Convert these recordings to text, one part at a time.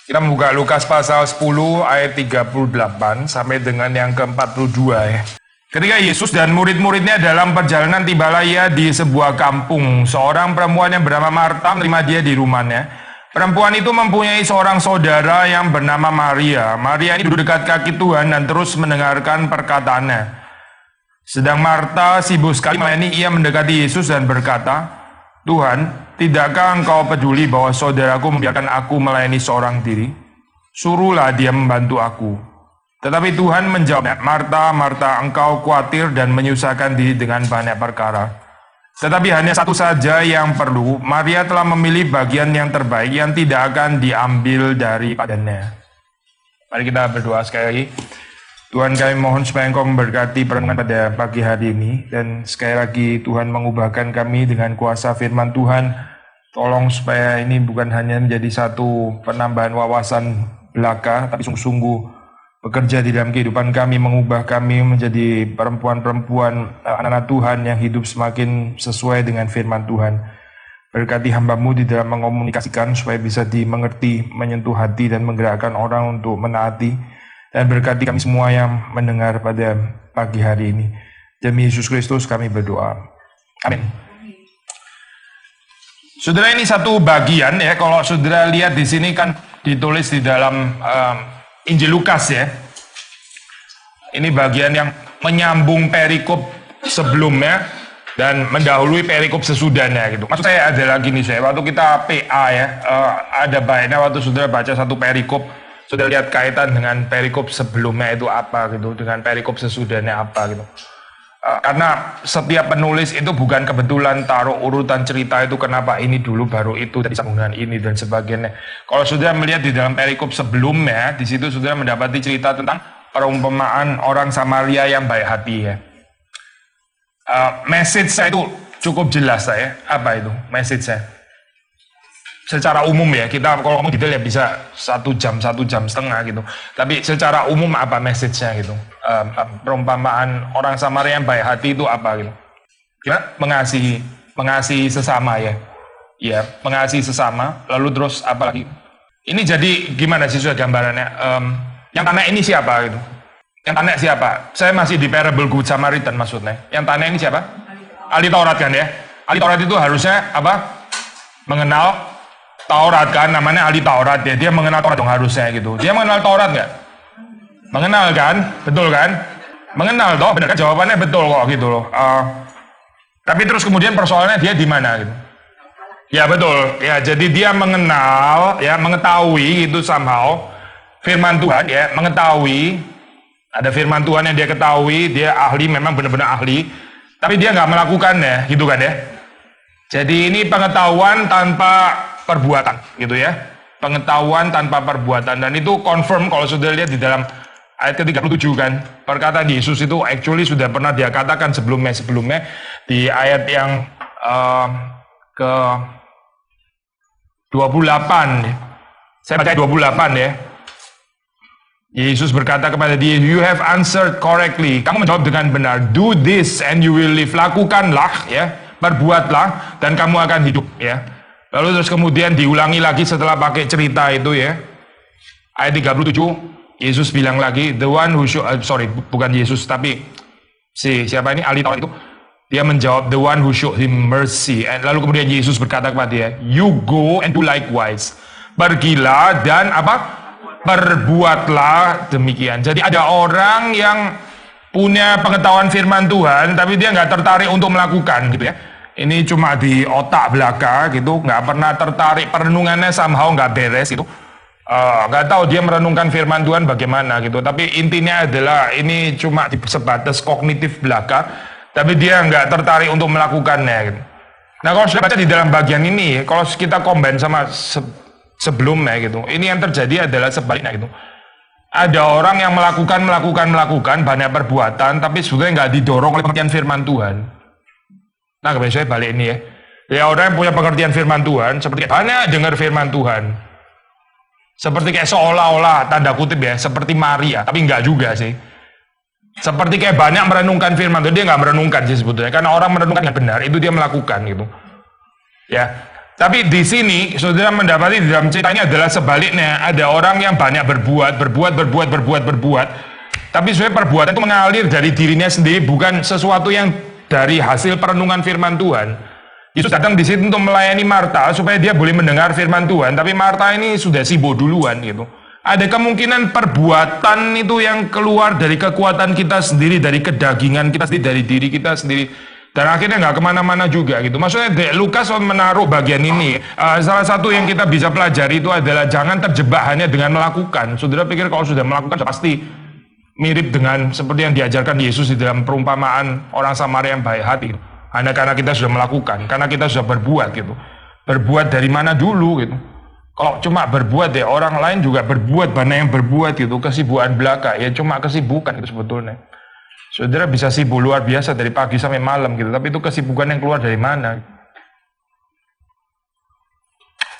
Kita membuka Lukas pasal 10 ayat 38 sampai dengan yang ke-42 ya. Ketika Yesus dan murid-muridnya dalam perjalanan, tibalah ia di sebuah kampung. Seorang perempuan yang bernama Marta menerima dia di rumahnya. Perempuan itu mempunyai seorang saudara yang bernama Maria. Maria ini duduk dekat kaki Tuhan dan terus mendengarkan perkataannya. Sedang Marta sibuk sekali melayani, ia mendekati Yesus dan berkata, "Tuhan, tidakkah engkau peduli bahwa saudaraku membiarkan aku melayani seorang diri? Suruhlah dia membantu aku." Tetapi Tuhan menjawab, "Marta, Marta, engkau khawatir dan menyusahkan diri dengan banyak perkara. Tetapi hanya satu saja yang perlu. Maria telah memilih bagian yang terbaik yang tidak akan diambil daripadanya." Mari kita berdoa sekali lagi. Tuhan, kami mohon supaya Engkau memberkati perenungan pada pagi hari ini. Dan sekali lagi Tuhan mengubahkan kami dengan kuasa firman Tuhan. Tolong supaya ini bukan hanya menjadi satu penambahan wawasan belaka, tapi sungguh-sungguh bekerja di dalam kehidupan kami, mengubah kami menjadi perempuan-perempuan, anak-anak Tuhan yang hidup semakin sesuai dengan firman Tuhan. Berkati hamba-Mu di dalam mengomunikasikan supaya bisa dimengerti, menyentuh hati dan menggerakkan orang untuk menaati. Dan berkati kami semua yang mendengar pada pagi hari ini. Demi Yesus Kristus kami berdoa. Amin. Saudara, ini satu bagian ya, kalau saudara lihat di sini kan ditulis di dalam Injil Lukas ya. Ini bagian yang menyambung perikop sebelumnya dan mendahului perikop sesudahnya gitu. Maksud saya adalah gini, waktu kita PA ya, ada baiknya waktu saudara baca satu perikop, sudah lihat kaitan dengan perikop sebelumnya itu apa gitu, dengan perikop sesudahnya apa gitu. Karena setiap penulis itu bukan kebetulan taruh urutan cerita itu kenapa ini dulu baru itu dan sambungan ini dan sebagainya. Kalau sudah melihat di dalam perikop sebelumnya, di situ sudah mendapati cerita tentang perumpamaan orang Samaria yang baik hati ya. Message saya itu cukup jelas saya. Apa itu message saya? Secara umum ya, kita kalau ngomong detail ya bisa 1 jam, 1 jam setengah gitu. Tapi secara umum apa message-nya gitu? Perumpamaan orang Samaria yang baik hati itu apa gitu? Kita mengasihi sesama ya. Ya, mengasihi sesama. Lalu terus apa lagi? Ini jadi gimana sih sudah gambarannya? Yang tanya ini siapa gitu? Yang tanya siapa? Saya masih di parable Good Samaritan maksudnya. Yang tanya ini siapa? Ahli Taurat kan ya? Ahli Taurat itu harusnya apa? Mengenal Taurat kan, namanya ahli Taurat ya, dia mengenal Taurat dong harusnya gitu. Dia mengenal Taurat nggak? Mengenal kan, betul kan? Mengenal toh, benar kan jawabannya betul kok gitu loh. Tapi terus kemudian persoalannya dia di mana gitu? Ya betul, ya jadi dia mengenal, ya mengetahui itu somehow firman Tuhan ya, mengetahui ada firman Tuhan yang dia ketahui, dia ahli, memang benar-benar ahli, tapi dia nggak melakukannya, gitu kan ya? Jadi ini pengetahuan tanpa perbuatan gitu ya, pengetahuan tanpa perbuatan, dan itu confirm kalau sudah lihat di dalam ayat ke-37 kan, perkataan Yesus itu actually sudah pernah dia katakan sebelumnya di ayat yang ke 28 ya. Saya baca 28 ya. Yesus berkata kepada dia, "You have answered correctly." Kamu menjawab dengan benar. "Do this and you will live." Lakukanlah ya, perbuatlah dan kamu akan hidup ya. Lalu terus kemudian diulangi lagi setelah pakai cerita itu ya. Ayat 37, Yesus bilang lagi, the one who show, bukan Yesus tapi siapa ini ahli Taurat itu, dia menjawab, the one who show him mercy. Lalu kemudian Yesus berkata kepada dia, "You go and do likewise." Pergilah dan apa? Perbuatlah demikian. Jadi ada orang yang punya pengetahuan firman Tuhan, tapi dia nggak tertarik untuk melakukan gitu ya. Ini cuma di otak belaka gitu, nggak pernah tertarik, perenungannya somehow nggak beres gitu. Nggak tahu dia merenungkan firman Tuhan bagaimana gitu. Tapi intinya adalah ini cuma di sebatas kognitif belaka, tapi dia nggak tertarik untuk melakukannya gitu. Nah kalau sudah baca di dalam bagian ini, kalau kita combine sama sebelumnya gitu, ini yang terjadi adalah sebaliknya gitu. Ada orang yang melakukan banyak perbuatan, tapi sebetulnya nggak didorong oleh pengertian firman Tuhan. Nah, saya balik ini ya. Ya orang yang punya pengertian firman Tuhan, seperti banyak dengar firman Tuhan. Seperti kayak seolah-olah, tanda kutip ya, seperti Maria, tapi enggak juga sih. Seperti kayak banyak merenungkan firman Tuhan, dia enggak merenungkan sih sebetulnya. Karena orang merenungkan yang benar, itu dia melakukan gitu. Ya, Tapi di sini saudara mendapati di dalam cerita ini adalah sebaliknya. Ada orang yang banyak berbuat. Tapi sebenarnya perbuatan itu mengalir dari dirinya sendiri, bukan sesuatu yang dari hasil perenungan firman Tuhan. Yesus datang di situ untuk melayani Marta supaya dia boleh mendengar firman Tuhan. Tapi Marta ini sudah sibuk duluan gitu. Ada kemungkinan perbuatan itu yang keluar dari kekuatan kita sendiri, dari kedagingan kita sendiri, dari diri kita sendiri. Dan akhirnya nggak kemana-mana juga gitu. Maksudnya Lukas menaruh bagian ini. Salah satu yang kita bisa pelajari itu adalah jangan terjebak hanya dengan melakukan. Saudara pikir kalau sudah melakukan pasti mirip dengan seperti yang diajarkan Yesus di dalam perumpamaan orang Samaria yang baik hati. Hanya karena kita sudah melakukan, karena kita sudah berbuat gitu. Berbuat dari mana dulu gitu. Kalau cuma berbuat ya orang lain juga berbuat, banyak yang berbuat gitu. Kesibukan belaka ya cuma kesibukan itu sebetulnya. Saudara bisa sibuk luar biasa dari pagi sampai malam gitu, tapi itu kesibukan yang keluar dari mana?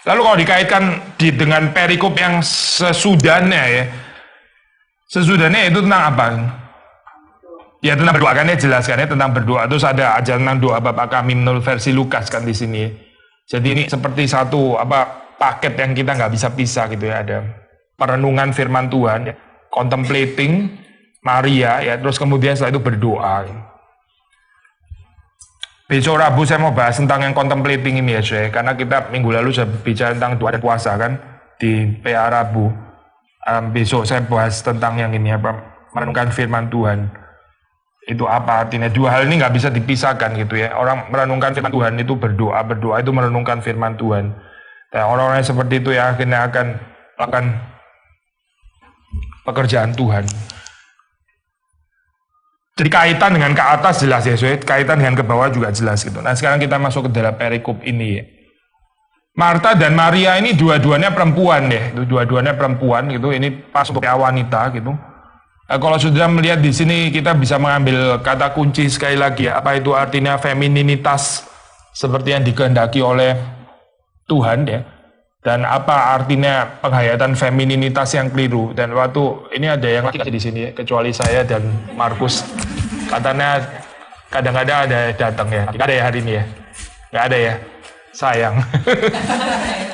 Lalu kalau dikaitkan dengan perikop yang sesudahnya ya, sesudahnya itu tentang apa? Ya tentang berdoa kan ya, jelaskan ya tentang berdoa. Terus ada ajaran tentang doa Bapa kami menurut versi Lukas kan di sini. Jadi ini seperti satu paket yang kita nggak bisa pisah gitu ya. Ada perenungan firman Tuhan, ya, contemplating Maria ya, terus kemudian setelah itu berdoa. Besok Rabu saya mau bahas tentang yang contemplating ini ya, saya karena kita minggu lalu sudah bicara tentang doa dan puasa kan di PA Rabu. Besok saya bahas tentang yang ini merenungkan firman Tuhan. Itu apa artinya? Dua hal ini nggak bisa dipisahkan gitu ya. Orang merenungkan firman Tuhan itu berdoa itu merenungkan firman Tuhan. Dan orang-orang yang seperti itu ya akhirnya akan melakukan pekerjaan Tuhan. Jadi kaitan dengan ke atas jelas ya, kaitan dengan ke bawah juga jelas gitu. Nah sekarang kita masuk ke dalam perikop ini ya. Marta dan Maria ini dua-duanya perempuan deh, dua-duanya perempuan gitu. Ini pas untuk wanita gitu. Nah, kalau sudah melihat di sini kita bisa mengambil kata kunci sekali lagi ya. Apa itu artinya femininitas seperti yang dikehendaki oleh Tuhan ya. Dan apa artinya penghayatan femininitas yang keliru. Dan waktu ini ada yang laki di sini ya, kecuali saya dan Markus. Katanya kadang-kadang ada datang ya. Nggak ada ya hari ini ya? Nggak ada ya? Sayang.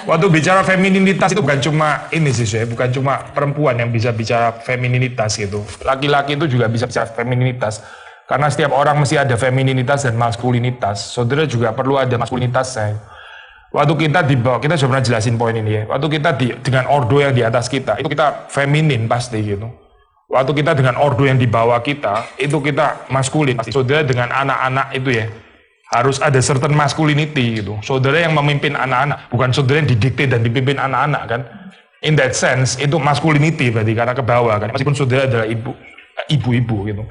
Waktu bicara femininitas itu bukan cuma ini sih saya, bukan cuma perempuan yang bisa bicara femininitas gitu. Laki-laki itu juga bisa bicara femininitas. Karena setiap orang mesti ada femininitas dan maskulinitas. Saudara juga perlu ada maskulinitas saya. Waktu kita di bawah, kita sudah pernah jelasin poin ini ya. Waktu kita dengan ordo yang di atas kita, itu kita feminin pasti gitu. Waktu kita dengan ordo yang di bawah kita, itu kita maskulin pasti. Saudara dengan anak-anak itu ya, harus ada certain masculinity gitu. Saudara yang memimpin anak-anak, bukan saudara yang didikte dan dipimpin anak-anak kan. In that sense, itu masculinity berarti karena ke bawah kan. Meskipun saudara adalah ibu-ibu gitu.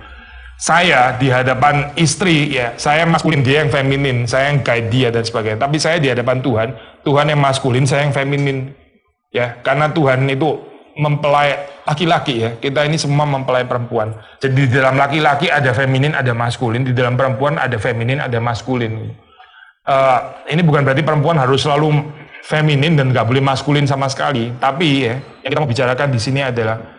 Saya di hadapan istri ya, saya maskulin, dia yang feminin, saya yang guide dia dan sebagainya. Tapi saya di hadapan Tuhan, Tuhan yang maskulin, saya yang feminin. Ya, karena Tuhan itu mempelai laki-laki ya. Kita ini semua mempelai perempuan. Jadi di dalam laki-laki ada feminin, ada maskulin, di dalam perempuan ada feminin, ada maskulin. Ini bukan berarti perempuan harus selalu feminin dan nggak boleh maskulin sama sekali. Tapi ya, yang kita mau bicarakan di sini adalah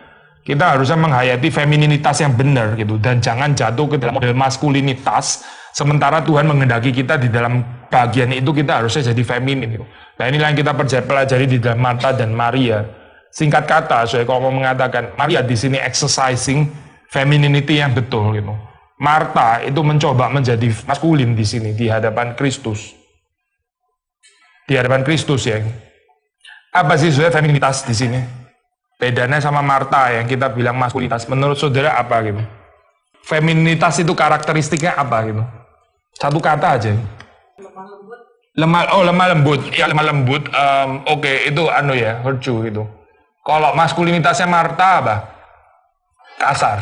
kita harusnya menghayati femininitas yang benar gitu, dan jangan jatuh ke dalam model maskulinitas sementara Tuhan menghendaki kita di dalam bagian itu kita harusnya jadi feminin gitu. Nah inilah yang kita pelajari di dalam Marta dan Maria. Singkat kata, saya kalau mau mengatakan Maria di sini exercising femininity yang betul gitu. Marta itu mencoba menjadi maskulin di sini di hadapan Kristus. Di hadapan Kristus ya. Apa sih sebenarnya feminitas di sini? Bedanya sama Marta yang kita bilang maskulinitas. Menurut saudara apa gitu? Femininitas itu karakteristiknya apa gitu? Satu kata aja. Lemah lembut. Ya lemah lembut. Oke, itu ya, virtue gitu. Kalau maskulinitasnya Marta apa? Kasar.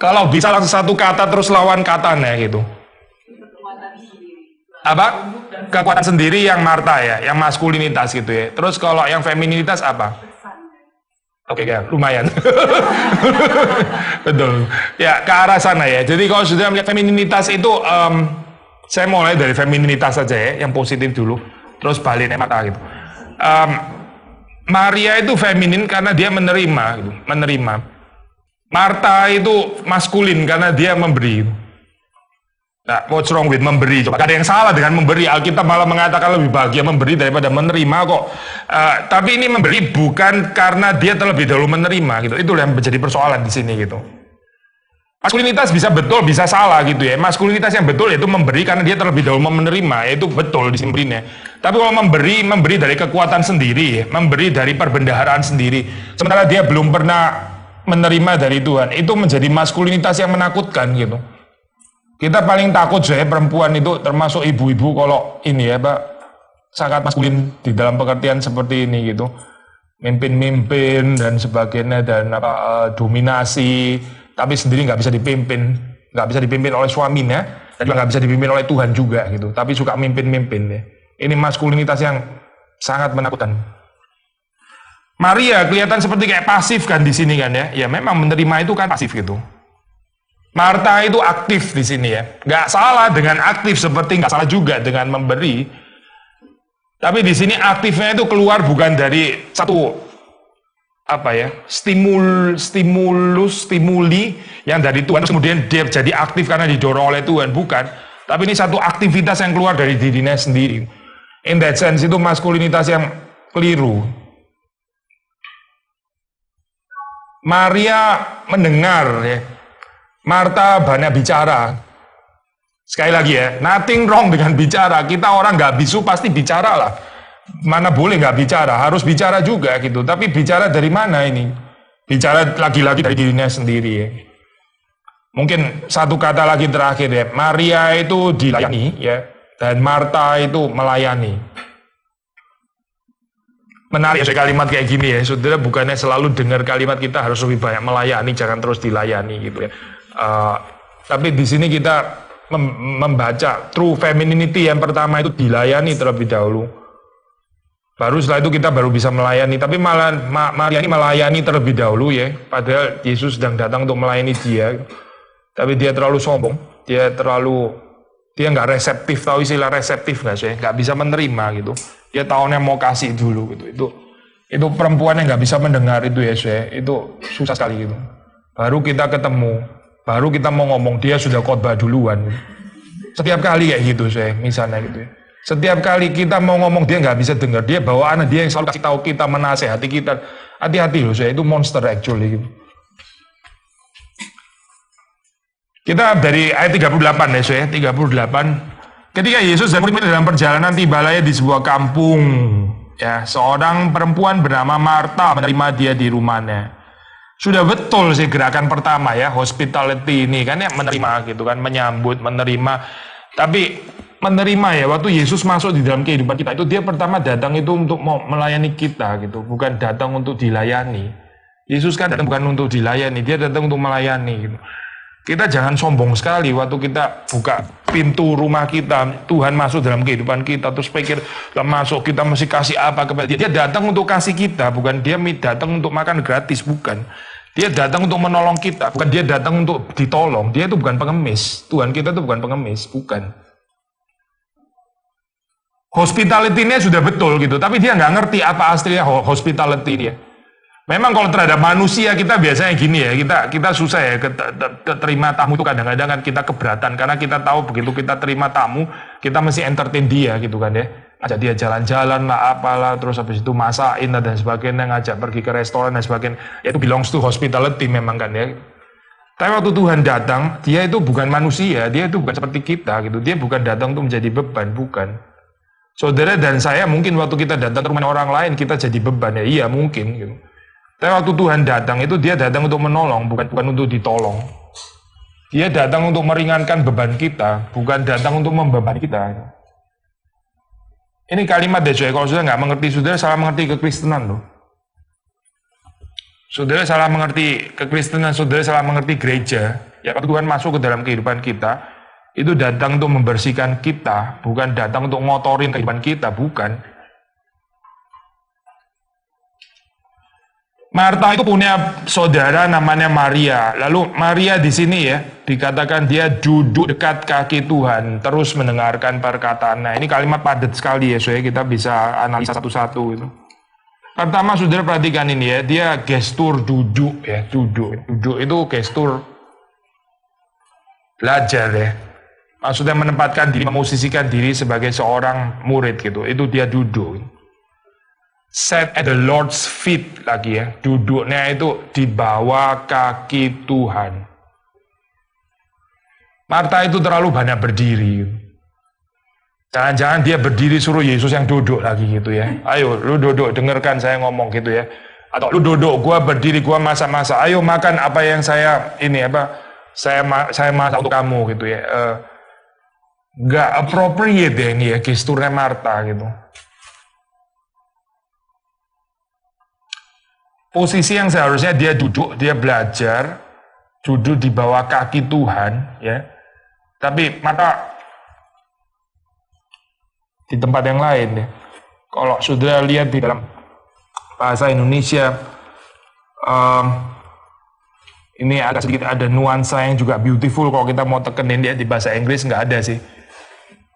Kalau bisa langsung satu kata terus lawan katanya gitu. Apa? Kekuatan sendiri yang Marta ya, yang maskulinitas gitu ya. Terus kalau yang femininitas apa? Oke, ya, lumayan. Betul. Ya, ke arah sana ya. Jadi kalau sudah melihat femininitas itu, saya mulai dari femininitas saja ya, yang positif dulu. Terus baliknya Marta gitu. Maria itu feminin karena dia menerima gitu, menerima. Marta itu maskulin karena dia memberi gitu. Nah, what's wrong with memberi? Coba, gak ada yang salah dengan memberi. Alkitab malah mengatakan lebih bahagia memberi daripada menerima kok. Tapi ini memberi bukan karena dia terlebih dahulu menerima gitu. Itu yang menjadi persoalan di sini gitu. Maskulinitas bisa betul, bisa salah gitu ya. Maskulinitas yang betul itu memberi karena dia terlebih dahulu menerima. Itu betul di sini. Tapi kalau memberi dari kekuatan sendiri, memberi dari perbendaharaan sendiri. Sementara dia belum pernah menerima dari Tuhan. Itu menjadi maskulinitas yang menakutkan gitu. Kita paling takut saya perempuan itu termasuk ibu-ibu kalau ini ya Pak, sangat maskulin di dalam pengertian seperti ini gitu. Mimpin-mimpin dan sebagainya dan dominasi, tapi sendiri nggak bisa dipimpin oleh suaminya dan juga nggak bisa dipimpin oleh Tuhan juga gitu. Tapi suka mimpin-mimpin ya. Ini maskulinitas yang sangat menakutkan. Maria kelihatan seperti kayak pasif kan di sini kan ya. Ya memang menerima itu kan pasif gitu. Marta itu aktif di sini ya. Nggak salah dengan aktif seperti nggak salah juga dengan memberi. Tapi di sini aktifnya itu keluar bukan dari satu stimuli yang dari Tuhan kemudian dia jadi aktif karena didorong oleh Tuhan, bukan. Tapi ini satu aktivitas yang keluar dari dirinya sendiri. In that sense itu maskulinitas yang keliru. Maria mendengar ya. Marta banyak bicara. Sekali lagi ya, nothing wrong dengan bicara. Kita orang nggak bisu pasti bicara lah. Mana boleh nggak bicara, harus bicara juga gitu. Tapi bicara dari mana ini? Bicara lagi-lagi dari dirinya sendiri ya. Mungkin satu kata lagi terakhir ya. Maria itu dilayani ya, dan Marta itu melayani. Menarik ya kalimat kayak gini ya, saudara, bukannya selalu dengar kalimat kita harus lebih banyak melayani, jangan terus dilayani gitu ya. Tapi di sini kita membaca true femininity yang pertama itu dilayani terlebih dahulu. Baru setelah itu kita baru bisa melayani. Tapi malah Maria ini melayani terlebih dahulu ya. Padahal Yesus sedang datang untuk melayani dia. Tapi dia terlalu sombong. Dia nggak reseptif. Tahu istilah reseptif nggak sih? Nggak bisa menerima gitu. Dia tahunya mau kasih dulu gitu. Itu perempuan yang nggak bisa mendengar itu ya saya. Itu susah sekali gitu. Baru kita ketemu. Baru kita mau ngomong, dia sudah khotbah duluan. Setiap kali kayak gitu saya, misalnya gitu ya. Setiap kali kita mau ngomong, dia nggak bisa dengar. Dia bawaannya, dia yang selalu kasih tahu kita, menasehati kita. Hati-hati loh saya, itu monster actually gitu. Kita dari ayat 38 ya saya, 38. Ketika Yesus dan murid-murid dalam perjalanan tibalah di sebuah kampung. Ya, seorang perempuan bernama Marta menerima dia di rumahnya. Sudah betul sih gerakan pertama ya, hospitality ini kan ya, menerima gitu kan, menyambut, menerima. Tapi menerima ya, waktu Yesus masuk di dalam kehidupan kita itu dia pertama datang itu untuk mau melayani kita gitu, bukan datang untuk dilayani. Yesus kan datang bukan untuk dilayani, dia datang untuk melayani gitu. Kita jangan sombong sekali waktu kita buka pintu rumah kita, Tuhan masuk dalam kehidupan kita, terus pikir masuk kita mesti kasih apa kepada dia. Dia datang untuk kasih kita, bukan dia datang untuk makan gratis, bukan. Dia datang untuk menolong kita, bukan dia datang untuk ditolong. Dia itu bukan pengemis, Tuhan kita itu bukan pengemis, bukan. Hospitality-nya sudah betul gitu, tapi dia nggak ngerti apa aslinya hospitality dia. Memang kalau terhadap manusia kita biasanya gini ya, kita susah ya terima tamu itu kadang-kadang kan kita keberatan karena kita tahu begitu kita terima tamu kita mesti entertain dia gitu kan ya, ajak dia jalan-jalan lah apalah, terus habis itu masakin dan sebagainya, ngajak pergi ke restoran dan sebagainya, ya itu belongs to hospitality memang kan ya. Tapi waktu Tuhan datang, dia itu bukan manusia, dia itu bukan seperti kita gitu, dia bukan datang untuk menjadi beban, bukan. Saudara dan saya mungkin waktu kita datang ke rumah orang lain kita jadi beban ya, iya mungkin gitu. Tapi waktu Tuhan datang itu dia datang untuk menolong, bukan untuk ditolong. Dia datang untuk meringankan beban kita, bukan datang untuk membebani kita. Ini kalimat deh coy, kalau saudara nggak mengerti, saudara salah mengerti kekristenan loh. Saudara salah mengerti kekristenan, saudara salah mengerti gereja. Ya waktu Tuhan masuk ke dalam kehidupan kita, itu datang untuk membersihkan kita, bukan datang untuk ngotorin kehidupan kita, bukan. Marta itu punya saudara namanya Maria. Lalu Maria di sini ya dikatakan dia duduk dekat kaki Tuhan, terus mendengarkan perkataan. Nah ini kalimat padat sekali ya, supaya kita bisa analisa satu-satu itu. Pertama saudara perhatikan ini ya, dia gestur duduk ya, duduk itu gestur belajar ya. Maksudnya menempatkan diri, memosisikan diri sebagai seorang murid gitu. Itu dia duduk. Sat at the Lord's feet lagi ya. Duduknya itu di bawah kaki Tuhan. Marta itu terlalu banyak berdiri. Jangan-jangan dia berdiri suruh Yesus yang duduk lagi gitu ya. Ayo lu duduk, dengarkan saya ngomong gitu ya. Atau lu duduk, gua berdiri, gua masak-masak. Ayo makan apa yang saya saya masak untuk kamu gitu ya. Nggak appropriate ya ini ya gesturnya Marta gitu. Posisi yang seharusnya dia duduk, dia belajar, duduk di bawah kaki Tuhan ya. Tapi Marta di tempat yang lain ya. Kalau saudara lihat di dalam bahasa Indonesia, ini agak sedikit ada nuansa yang juga beautiful. Kalau kita mau tekenin dia di bahasa Inggris nggak ada sih.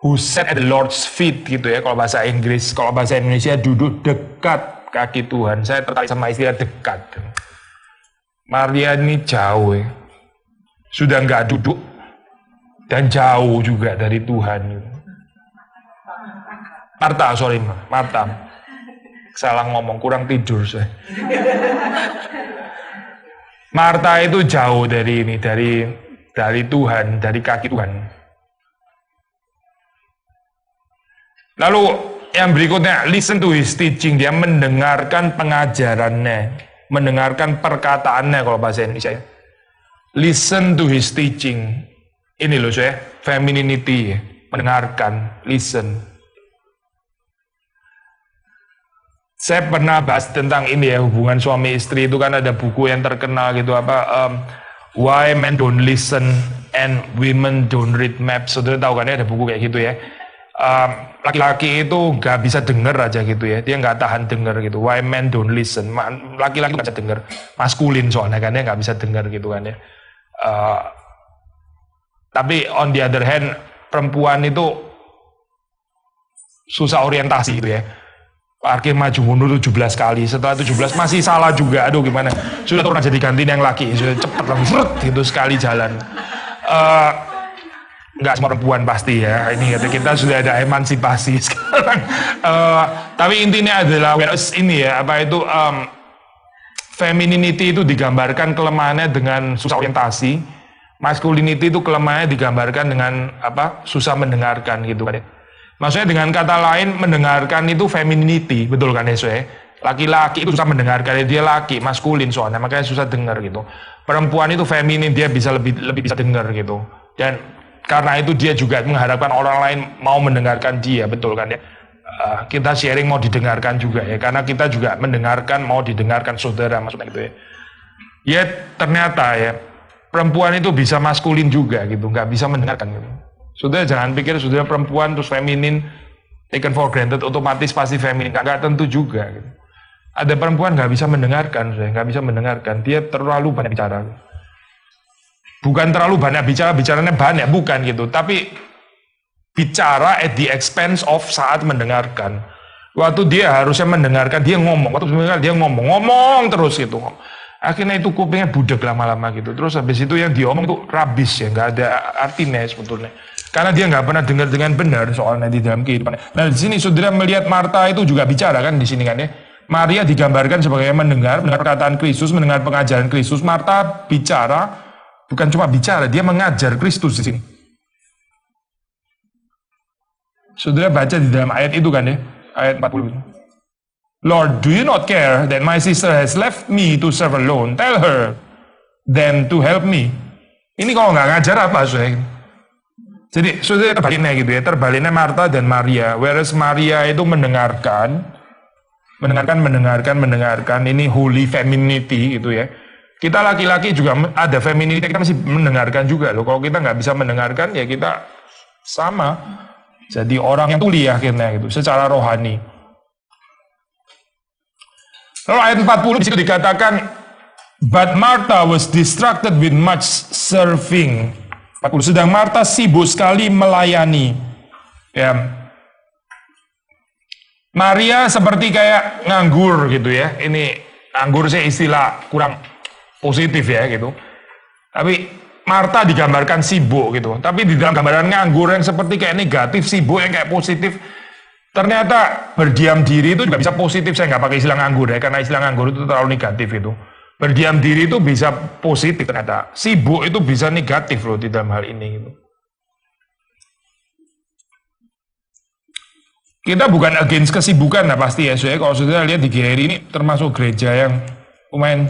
Who sat at the Lord's feet gitu ya kalau bahasa Inggris. Kalau bahasa Indonesia duduk dekat kaki Tuhan. Saya tertarik sama istilah dekat. Maria ini jauh ya. Sudah nggak duduk dan jauh juga dari Tuhan. Marta. Salah ngomong, kurang tidur saya. Marta itu jauh dari Tuhan, dari kaki Tuhan. Lalu yang berikutnya, listen to his teaching. Dia mendengarkan pengajarannya, mendengarkan perkataannya kalau bahasa Indonesia. Listen to his teaching. Ini loh saya, femininity, mendengarkan, listen. Saya pernah bahas tentang ini ya, hubungan suami istri itu kan ada buku yang terkenal gitu Why Men Don't Listen and Women Don't Read Maps. Saudara tahu kan ya ada buku kayak gitu ya. Laki-laki itu nggak bisa denger aja gitu ya, dia nggak tahan denger gitu. Why Men Don't Listen. Laki-laki nggak bisa denger, maskulin soalnya kan dia nggak bisa denger gitu kan ya. Tapi on the other hand, perempuan itu susah orientasi gitu ya. Parkir maju mundur 17 kali, setelah 17 masih salah juga, aduh gimana, sudah turun aja digantiin yang laki, sudah cepet langsung gitu sekali jalan. Nggak semua perempuan pasti ya, ini kita sudah ada emansipasi sekarang. Tapi intinya adalah ini ya, femininity itu digambarkan kelemahannya dengan susah orientasi, masculinity itu kelemahannya digambarkan dengan susah mendengarkan gitu kan ya. Maksudnya dengan kata lain, mendengarkan itu femininity, betul kan ya? Laki-laki itu susah mendengarkan, dia laki, maskulin soalnya, makanya susah dengar gitu. Perempuan itu feminin, dia bisa lebih bisa dengar gitu. Dan karena itu dia juga mengharapkan orang lain mau mendengarkan dia, betul kan ya? Kita sharing mau didengarkan juga ya, karena kita juga mendengarkan, mau didengarkan saudara, maksudnya gitu ya. Ya ternyata ya, perempuan itu bisa maskulin juga gitu, nggak bisa mendengarkan gitu. Saudara jangan pikir saudara perempuan terus feminin taken for granted otomatis pasti feminin, nggak tentu juga gitu. Ada perempuan nggak bisa mendengarkan, nggak bisa mendengarkan, dia terlalu banyak bicara. Bukan terlalu banyak bicara, bicaranya banyak, bukan gitu, tapi bicara at the expense of saat mendengarkan. Waktu dia harusnya mendengarkan, dia ngomong, waktu mendengar dia ngomong terus gitu. Akhirnya itu kupingnya budek lama-lama gitu. Terus habis itu yang diomong tuh rabis ya, nggak ada artinya sebetulnya. Karena dia nggak pernah dengar dengan benar soalnya di dalam kehidupan. Nah di sini saudara melihat Marta itu juga bicara kan di sini kan ya. Maria digambarkan sebagai mendengar perkataan Kristus, mendengar pengajaran Kristus. Marta bicara, bukan cuma bicara, dia mengajar Kristus di sini. Saudara baca di dalam ayat itu kan ya, ayat 40. Lord, do you not care that my sister has left me to serve alone? Tell her then to help me. Ini kalau nggak ngajar apa saudara? Jadi saudara terbaliknya gitu ya, terbaliknya Marta dan Maria. Whereas Maria itu mendengarkan. Ini holy femininity gitu ya. Kita laki-laki juga ada femininity, kita masih mendengarkan juga loh. Kalau kita nggak bisa mendengarkan ya kita sama. Jadi orang yang tuli akhirnya gitu, secara rohani. Lalu ayat 40 di situ dikatakan, but Martha was distracted with much serving. 40, sedang Marta sibuk sekali melayani. Ya. Maria seperti kayak nganggur gitu ya. Ini nganggur sih istilah kurang positif ya gitu. Tapi Marta digambarkan sibuk gitu. Tapi di dalam gambaran nganggur yang seperti kayak negatif, sibuk yang kayak positif, ternyata berdiam diri itu juga bisa positif. Saya nggak pakai istilah nganggur ya, karena istilah nganggur itu terlalu negatif itu. Berdiam diri itu bisa positif ternyata. Sibuk itu bisa negatif loh di dalam hal ini gitu. Kita bukan against kesibukan lah pasti ya. Soalnya kalau sudah lihat di GRI ini termasuk gereja yang lumayan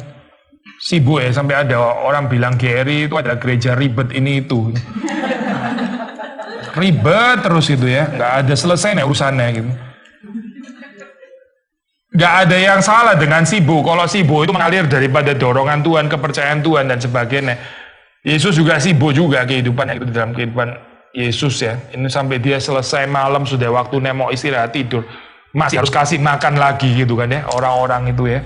sibuk ya. Sampai ada orang bilang GRI itu adalah gereja ribet ini itu. Ribet terus gitu ya. Nggak ada selesai nih urusannya gitu. Nggak ada yang salah dengan sibuk. Kalau sibuk itu mengalir daripada dorongan Tuhan, kepercayaan Tuhan dan sebagainya. Yesus juga sibuk juga kehidupan itu di dalam kehidupan Yesus ya. Ini sampai dia selesai malam sudah waktunya mau istirahat tidur. Masih harus kasih makan lagi gitu kan ya. Orang-orang itu ya.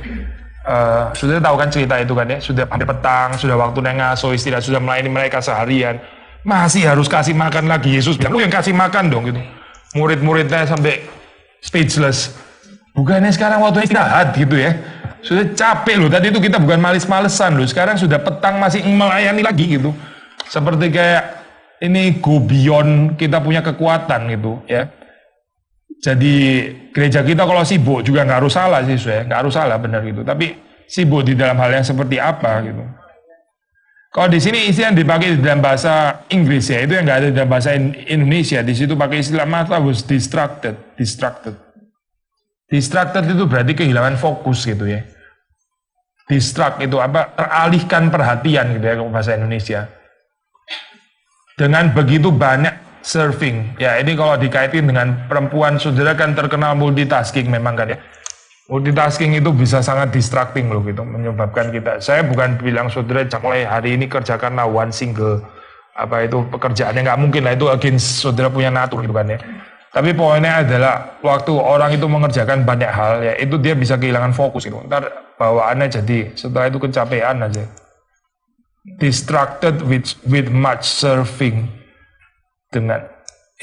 Sudah tahu kan cerita itu kan ya. Sudah hampir petang, sudah waktunya ngaso istirahat, sudah melayani mereka seharian. Masih harus kasih makan lagi. Yesus bilang, lu yang kasih makan dong gitu. Murid-muridnya sampai speechless. Bukannya sekarang waktunya istirahat gitu ya. Sudah capek loh. Tadi itu kita bukan males-malesan loh. Sekarang sudah petang masih melayani lagi gitu. Seperti kayak ini go beyond kita punya kekuatan gitu ya. Jadi gereja kita kalau sibuk juga nggak harus salah sih, nggak harus salah benar gitu. Tapi sibuk di dalam hal yang seperti apa gitu. Kalau di sini istilah yang dipakai di dalam bahasa Inggris ya, itu yang nggak ada di dalam bahasa Indonesia. Di situ pakai istilah Martha was distracted. Distracted itu berarti kehilangan fokus gitu ya. Distract itu apa? Teralihkan perhatian gitu ya kalau bahasa Indonesia. Dengan begitu banyak surfing, ya ini kalau dikaitin dengan perempuan, saudara kan terkenal multitasking memang kan ya. Multitasking itu bisa sangat distracting loh gitu, menyebabkan kita. Saya bukan bilang saudara mulai hari ini kerjakanlah one single, apa itu pekerjaannya nggak mungkin lah itu against saudara punya natur gitu kan ya. Tapi poinnya adalah waktu orang itu mengerjakan banyak hal ya itu dia bisa kehilangan fokus gitu. Ntar bawaannya jadi setelah itu kecapean aja. Distracted with much surfing. Dengan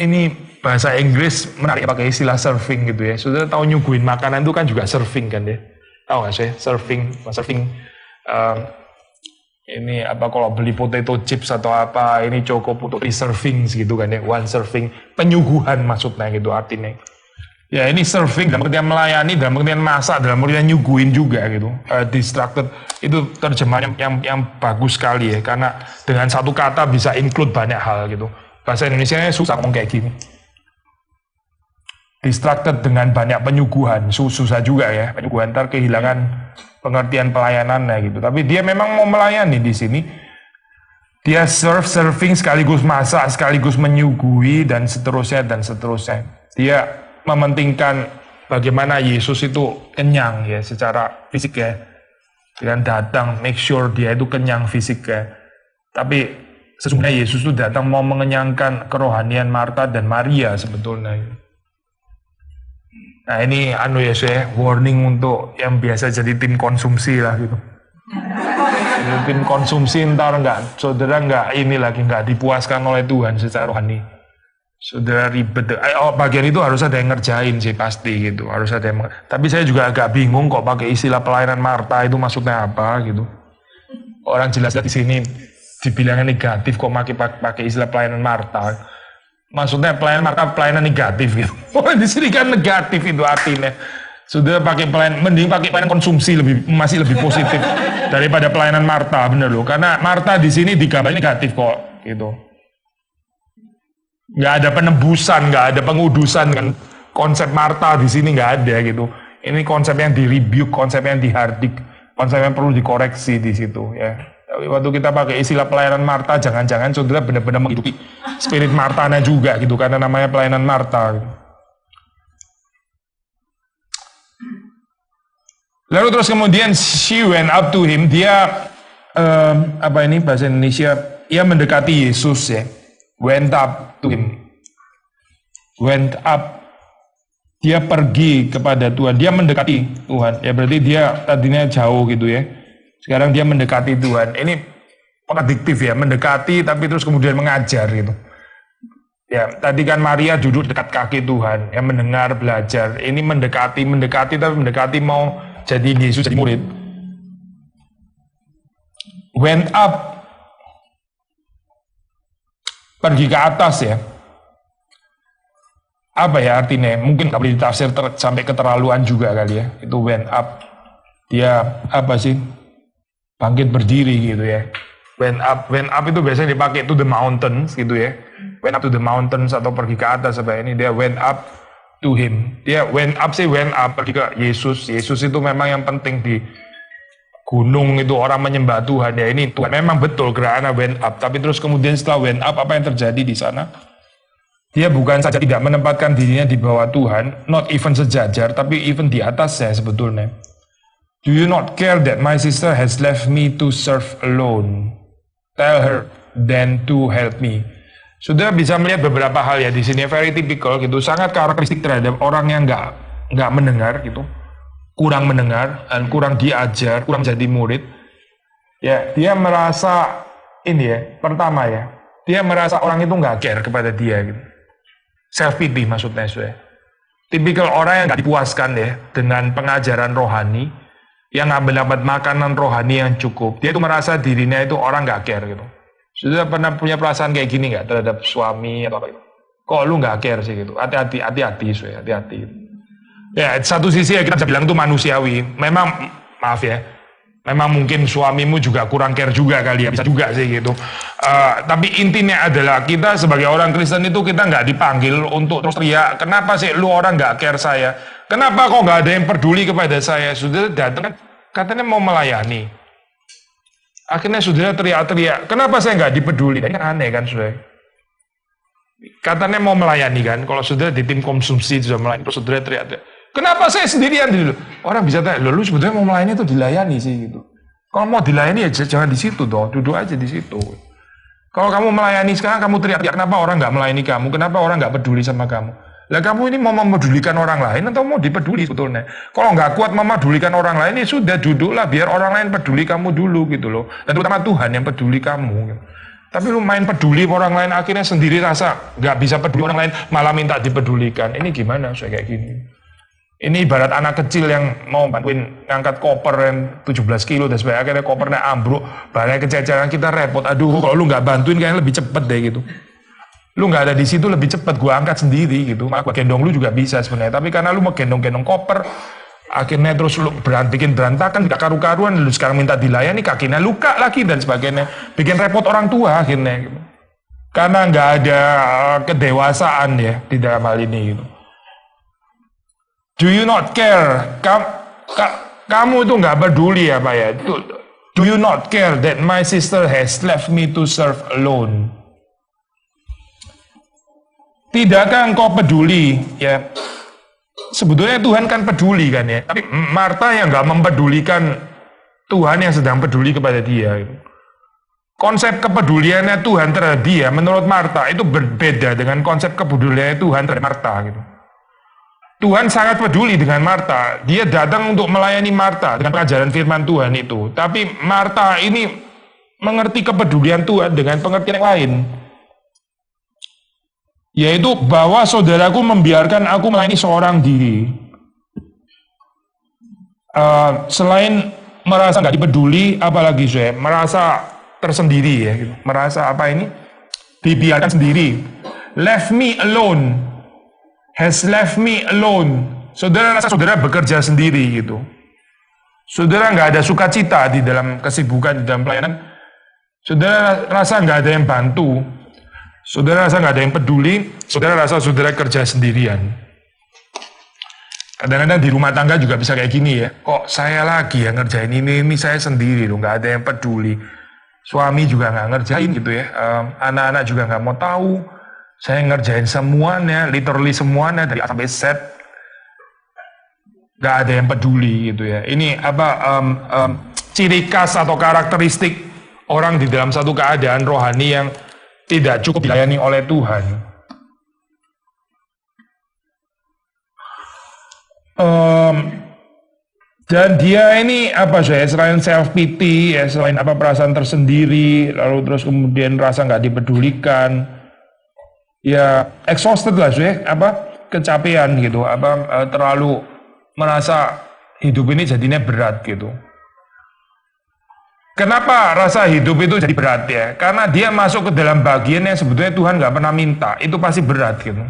ini bahasa Inggris menarik pakai istilah surfing gitu ya. Sudah tahu nyuguhin makanan itu kan juga surfing kan ya. Tahu nggak sih surfing ini apa kalau beli potato chips atau apa ini cukup untuk reserving gitu kan ya. One surfing penyuguhan maksudnya gitu artinya. Ya ini surfing dalam pengertian melayani, dalam pengertian masak, dalam pengertian nyuguhin juga gitu. Distracted itu terjemahan yang bagus sekali ya, karena dengan satu kata bisa include banyak hal gitu. Bahasa Indonesia-nya susah ngomong kayak gini. Distracted dengan banyak penyuguhan, susah juga ya. Penyuguhan ntar kehilangan pengertian pelayanannya gitu. Tapi dia memang mau melayani di sini. Dia surfing sekaligus masak, sekaligus menyuguhi dan seterusnya dan seterusnya. Dia mementingkan bagaimana Yesus itu kenyang ya secara fisik ya. Dengan datang make sure dia itu kenyang fisik ya. Tapi sesungguhnya Yesus itu datang mau mengenyangkan kerohanian Marta dan Maria sebetulnya. Nah ini ya warning untuk yang biasa jadi tim konsumsi lah gitu. Tim konsumsi ntar saudara ini lagi nggak dipuaskan oleh Tuhan secara rohani. Saudara ribet, bagian itu harus ada yang ngerjain sih pasti gitu, harus ada yang. Tapi saya juga agak bingung kok pakai istilah pelayanan Marta itu maksudnya apa gitu. Orang jelas di sini dibilangnya negatif kok pakai istilah pelayanan Marta. Maksudnya pelayanan Marta pelayanan negatif gitu. Di sini kan negatif itu artinya. Sudah pakai mending pakai pelayanan konsumsi masih lebih positif daripada pelayanan Marta bener loh. Karena Marta di sini digambar negatif kok gitu. Nggak ada penebusan, nggak ada pengudusan kan. Konsep Marta di sini nggak ada gitu. Ini konsep yang di-rebuke, konsep yang dihardik, konsep yang perlu dikoreksi di situ ya. Tapi waktu kita pakai istilah pelayanan Marta, jangan-jangan saudara benar-benar menghidupi spirit Martanya juga gitu, karena namanya pelayanan Marta. Gitu. Lalu terus kemudian she went up to him, dia apa ini bahasa Indonesia, ia mendekati Yesus ya. Went up to him. Went up. Dia pergi kepada Tuhan. Dia mendekati Tuhan. Ya berarti dia tadinya jauh gitu ya. Sekarang dia mendekati Tuhan. Ini kontradiktif ya. Mendekati tapi terus kemudian mengajar gitu. Ya tadi kan Maria duduk dekat kaki Tuhan. Yang mendengar, belajar. Ini mendekati tapi mendekati mau jadi Yesus, jadi murid. Went up. pergi ke atas ya. Apa ya artinya? Mungkin nggak boleh ditafsir sampai keterlaluan juga kali ya. Itu went up. Dia apa sih? Bangkit berdiri gitu ya. Went up itu biasanya dipakai to the mountains gitu ya. Went up to the mountains atau pergi ke atas apa ini dia went up to him. Dia went up pergi ke Yesus. Yesus itu memang yang penting di gunung itu orang menyembah Tuhan ya. Ini Tuhan memang betul gerakannya went up. Tapi terus kemudian setelah went up apa yang terjadi di sana? Dia bukan saja tidak menempatkan dirinya di bawah Tuhan, not even sejajar, tapi even di atasnya sebetulnya. Do you not care that my sister has left me to serve alone? Tell her then to help me. Sudah bisa melihat beberapa hal ya di sini, very typical gitu, sangat karakteristik terhadap orang yang nggak mendengar gitu, kurang mendengar dan kurang diajar, kurang jadi murid. Ya, dia merasa ini ya, pertama ya, dia merasa orang itu nggak care kepada dia gitu. Self pity maksudnya saya. Tipikal orang yang nggak dipuaskan ya dengan pengajaran rohani, yang nggak mendapat makanan rohani yang cukup. Dia itu merasa dirinya itu orang nggak care gitu. Sudah pernah punya perasaan kayak gini nggak terhadap suami atau apa gitu? Kok lu nggak care sih gitu? Hati-hati saya, hati-hati. Ya satu sisi ya kita bisa bilang itu manusiawi. Memang maaf ya. Memang mungkin suamimu juga kurang care juga kali ya, bisa juga sih gitu. Tapi intinya adalah kita sebagai orang Kristen itu kita nggak dipanggil untuk terus teriak, kenapa sih lu orang nggak care saya? Kenapa kok nggak ada yang peduli kepada saya? Sudah datang katanya mau melayani. Akhirnya saudara teriak-teriak, kenapa saya nggak dipeduli? Ini kan aneh kan saudara. Katanya mau melayani kan, kalau saudara di tim konsumsi sudah melayani, terus saudara teriak-teriak. Kenapa saya sendirian dulu? Orang bisa tanya, lu sebetulnya mau melayani itu dilayani sih gitu. Kalau mau dilayani ya jangan di situ dong, duduk aja di situ. Kalau kamu melayani sekarang kamu teriak, kenapa orang nggak melayani kamu? Kenapa orang nggak peduli sama kamu? Lah kamu ini mau memedulikan orang lain atau mau dipeduli sebetulnya? Kalau nggak kuat memedulikan orang lain, ya sudah duduklah biar orang lain peduli kamu dulu gitu loh. Dan terutama Tuhan yang peduli kamu. Gitu. Tapi lu main peduli orang lain akhirnya sendiri rasa nggak bisa peduli orang lain malah minta dipedulikan. Ini gimana saya kayak gini? Ini ibarat anak kecil yang mau bantuin ngangkat koper yang 17 kilo dan sebagainya, akhirnya kopernya ambruk, barangnya kececeran, kita repot. Aduh, kalau lu nggak bantuin kayaknya lebih cepet deh gitu. Lu nggak ada di situ lebih cepet, gua angkat sendiri gitu. Malah gua gendong lu juga bisa sebenarnya. Tapi karena lu mau gendong-gendong koper, akhirnya terus lu bikin berantakan, gak karu-karuan, lu sekarang minta dilayani, kakinya luka lagi dan sebagainya. Bikin repot orang tua akhirnya gitu. Karena nggak ada kedewasaan ya di dalam hal ini gitu. Do you not care? Kamu itu nggak peduli apa ya? Do you not care that my sister has left me to serve alone? Tidakkah engkau peduli? Ya, sebetulnya Tuhan kan peduli kan ya. Tapi Marta yang nggak mempedulikan Tuhan yang sedang peduli kepada dia. Konsep kepeduliannya Tuhan terhadap dia menurut Marta itu berbeda dengan konsep kepeduliannya Tuhan terhadap Marta gitu. Tuhan sangat peduli dengan Marta. Dia datang untuk melayani Marta dengan pengajaran firman Tuhan itu. Tapi Marta ini mengerti kepedulian Tuhan dengan pengertian yang lain. Yaitu bahwa saudaraku membiarkan aku melayani seorang diri. Selain merasa nggak dipeduli, apalagi saya merasa tersendiri ya. Gitu. Merasa apa ini? Dibiarkan sendiri. Left me alone. Has left me alone. Saudara rasa saudara bekerja sendiri gitu. Saudara nggak ada sukacita di dalam kesibukan, di dalam pelayanan. Saudara rasa nggak ada yang bantu. Saudara rasa nggak ada yang peduli. Saudara rasa saudara kerja sendirian. Kadang-kadang di rumah tangga juga bisa kayak gini ya. Kok saya lagi yang ngerjain ini saya sendiri loh, nggak ada yang peduli. Suami juga nggak ngerjain gitu ya. Anak-anak juga nggak mau tahu. Saya ngerjain semuanya, literally semuanya dari A sampai Z. Gak ada yang peduli gitu ya. Ini apa ciri khas atau karakteristik orang di dalam satu keadaan rohani yang tidak cukup dilayani oleh Tuhan. Dan dia ini apa saya selain self pity ya, selain apa perasaan tersendiri, lalu terus kemudian rasa nggak dipedulikan. Ya exhausted lah sih, kecapean gitu, terlalu merasa hidup ini jadinya berat gitu. Kenapa rasa hidup itu jadi berat ya? Karena dia masuk ke dalam bagian yang sebetulnya Tuhan nggak pernah minta. Itu pasti berat gitu.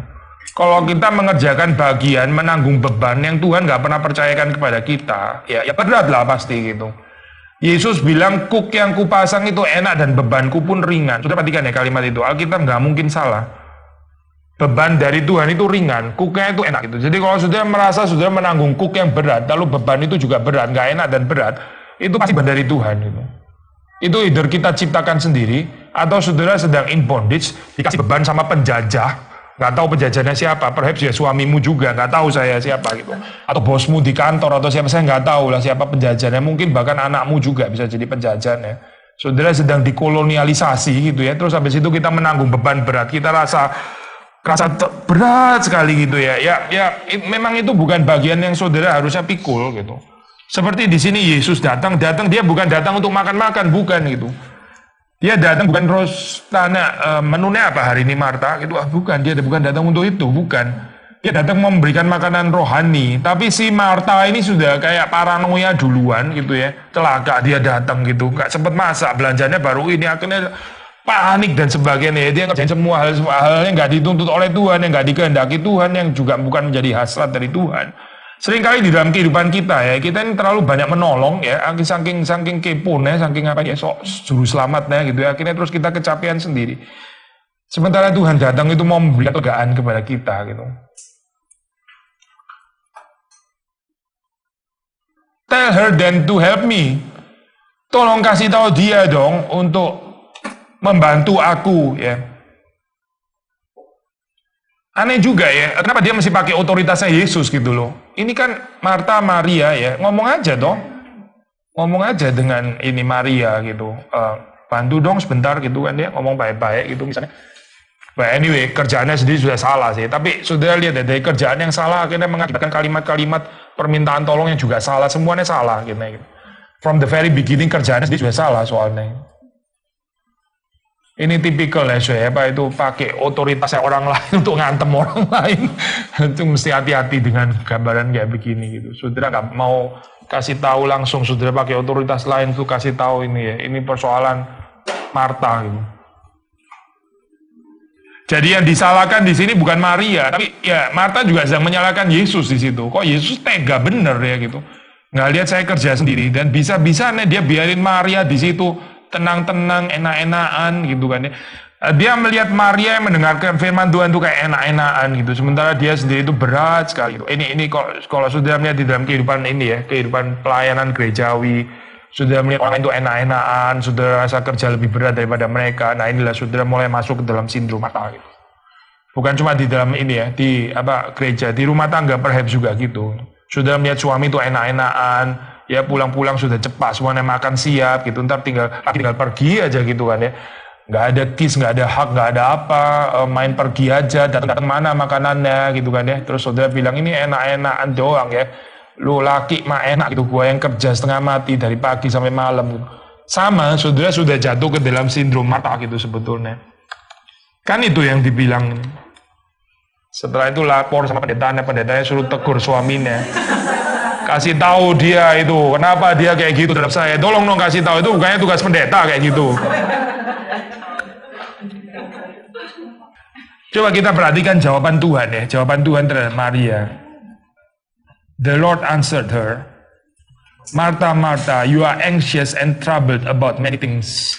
Kalau kita mengerjakan bagian, menanggung beban yang Tuhan nggak pernah percayakan kepada kita, ya berat lah pasti gitu. Yesus bilang, kuk yang kupasang itu enak dan bebanku pun ringan. Sudah perhatikan ya kalimat itu, Alkitab nggak mungkin salah. Beban dari Tuhan itu ringan, kuknya itu enak gitu. Jadi kalau saudara merasa saudara menanggung kuk yang berat, lalu beban itu juga berat, nggak enak dan berat, itu pasti beban dari Tuhan gitu. Itu either kita ciptakan sendiri, atau saudara sedang in bondage, dikasih beban sama penjajah, nggak tahu penjajahnya siapa, perhaps ya suamimu juga, nggak tahu saya siapa gitu, atau bosmu di kantor, atau siapa, saya nggak tahu lah siapa penjajahnya, mungkin bahkan anakmu juga bisa jadi penjajahnya. Saudara sedang dikolonialisasi gitu ya, terus habis itu kita menanggung beban berat, kita rasa berat sekali gitu ya, memang itu bukan bagian yang saudara harusnya pikul gitu. Seperti di sini Yesus datang dia bukan datang untuk makan-makan, bukan gitu. Dia datang bukan terus tanya menunya apa hari ini Marta gitu, bukan, dia bukan datang untuk itu, bukan. Dia datang memberikan makanan rohani, tapi si Marta ini sudah kayak paranoia duluan gitu ya, celaka dia datang gitu, nggak sempet masak, belanjanya baru ini, akhirnya panik dan sebagainya. Dia ngerjain semua hal yang nggak dituntut oleh Tuhan, yang nggak dikehendaki Tuhan, yang juga bukan menjadi hasrat dari Tuhan. Seringkali di dalam kehidupan kita ya, kita ini terlalu banyak menolong ya, saking kepo ya, saking apa ya, sok juru selamatnya gitu ya, akhirnya terus kita kecapean sendiri. Sementara Tuhan datang itu mau memberi kelegaan kepada kita gitu. Tell her then to help me. Tolong kasih tahu dia dong untuk membantu aku ya. Aneh juga ya, kenapa dia mesti pakai otoritasnya Yesus gitu loh. Ini kan Marta, Maria ya, ngomong aja dong. Ngomong aja dengan ini Maria gitu. Bantu dong sebentar gitu kan, dia ngomong baik-baik gitu misalnya. But anyway, kerjaannya sendiri sudah salah sih. Tapi sudah lihat dari kerjaan yang salah, akhirnya mengakibatkan kalimat-kalimat permintaan tolong yang juga salah. Semuanya salah gitu. From the very beginning kerjaannya sendiri sudah salah soalnya. Ini tipikal ya, saya apa itu pakai otoritasnya orang lain untuk ngantem orang lain. Itu mesti hati-hati dengan gambaran kayak begini gitu. Saudara nggak mau kasih tahu langsung, saudara pakai otoritas lain tuh kasih tahu ini ya. Ini persoalan Marta gitu. Jadi yang disalahkan di sini bukan Maria, tapi ya Marta juga sedang menyalahkan Yesus di situ. Kok Yesus tega bener ya gitu. Nggak lihat saya kerja sendiri dan bisa-bisanya dia biarin Maria di situ tenang-tenang, enak-enakan gitu kan ya. Dia melihat Maria yang mendengarkan firman Tuhan itu kayak enak-enakan gitu. Sementara dia sendiri itu berat sekali gitu. Ini kalau sudah melihat di dalam kehidupan ini ya, kehidupan pelayanan gerejawi, sudah melihat orang itu enak-enakan, sudah rasa kerja lebih berat daripada mereka. Nah inilah sudah mulai masuk ke dalam sindrom Marta gitu. Bukan cuma di dalam ini ya, di gereja, di rumah tangga perhaps juga gitu. Sudah melihat suami itu enak-enakan, ya pulang-pulang sudah cepat, semuanya makan siap gitu, ntar tinggal pergi aja gitu kan ya, nggak ada kiss, nggak ada hug, nggak ada apa, main pergi aja, datang mana makanannya gitu kan ya. Terus saudara bilang ini enak-enakan doang ya, lu laki mah enak gitu, gua yang kerja setengah mati dari pagi sampai malam gitu. Sama, saudara sudah jatuh ke dalam sindrom Marta gitu sebetulnya. Kan itu yang dibilang. Setelah itu lapor sama pendetanya suruh tegur suaminya. Kasih tahu dia itu, kenapa dia kayak gitu terhadap saya. Tolong dong kasih tahu, itu bukannya tugas pendeta kayak gitu. Coba kita perhatikan jawaban Tuhan ya, jawaban Tuhan terhadap Maria. The Lord answered her, Martha, Martha, you are anxious and troubled about many things.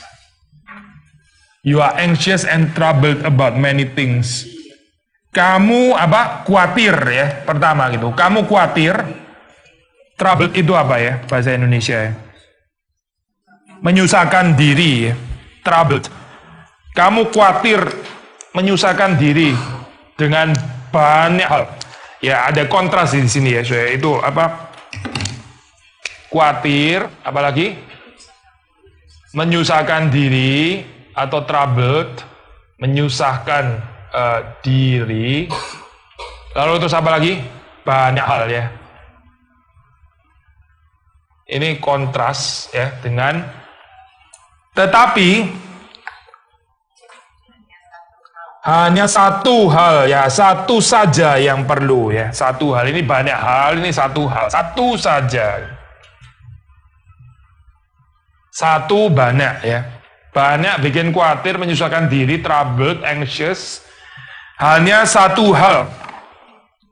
You are anxious and troubled about many things. Kamu khawatir ya, pertama gitu. Kamu khawatir. Troubled itu apa ya bahasa Indonesia ya? Menyusahkan diri ya. Troubled. Kamu khawatir menyusahkan diri dengan banyak hal. Ya ada kontras di sini ya, saya itu khawatir, apalagi menyusahkan diri atau troubled, menyusahkan diri. Lalu terus apa lagi? Banyak hal ya. Ini kontras ya dengan tetapi hanya satu hal ya, satu saja yang perlu ya. Satu hal, ini banyak hal, ini satu hal, satu saja. Satu, banyak ya. Banyak bikin khawatir, menyusahkan diri, troubled, anxious. Hanya satu hal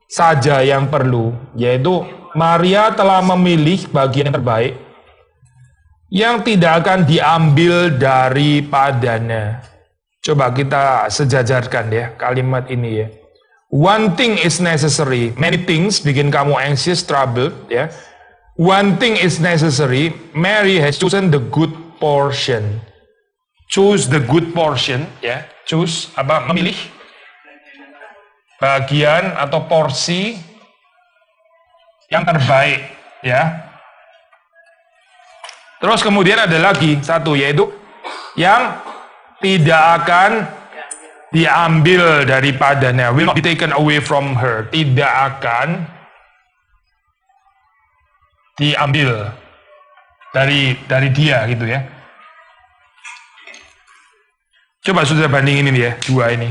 saja yang perlu, yaitu Maria telah memilih bagian yang terbaik yang tidak akan diambil daripadanya. Coba kita sejajarkan ya kalimat ini ya. One thing is necessary. Many things bikin kamu anxious, troubled ya. One thing is necessary. Mary has chosen the good portion. Choose the good portion ya. Choose apa? Memilih bagian atau porsi yang terbaik ya. Terus kemudian ada lagi satu, yaitu yang tidak akan diambil daripadanya, will not be taken away from her, tidak akan diambil dari dia gitu ya. Coba sudah bandingin ini ya, dua ini.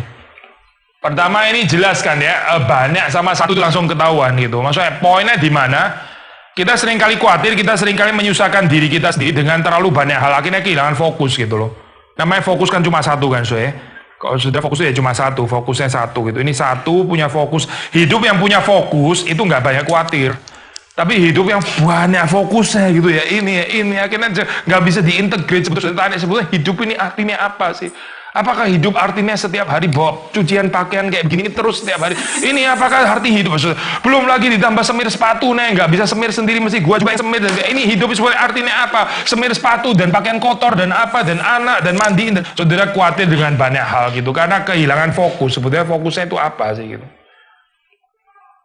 Pertama ini jelaskan ya, banyak sama satu itu langsung ketahuan gitu. Maksudnya poinnya di mana? Kita seringkali khawatir, kita seringkali menyusahkan diri kita sendiri dengan terlalu banyak hal, akhirnya kehilangan fokus gitu loh. Namanya fokus kan cuma satu kan, so ya. Kalau sudah fokus ya cuma satu, fokusnya satu gitu. Ini satu punya fokus. Hidup yang punya fokus itu nggak banyak khawatir. Tapi hidup yang banyak fokusnya gitu ya, ini akhirnya nggak bisa diintegrate sebetulnya hidup ini artinya apa sih? Apakah hidup artinya setiap hari bawa cucian pakaian kayak begini terus setiap hari? Ini apakah arti hidup? Maksudnya, belum lagi ditambah semir sepatu nih, nggak bisa semir sendiri, mesti gua juga yang semir. Dan ini hidup sebenarnya artinya apa? Semir sepatu dan pakaian kotor dan apa dan anak dan mandiin. Dan saudara khawatir dengan banyak hal gitu karena kehilangan fokus. Sebetulnya fokusnya itu apa sih gitu?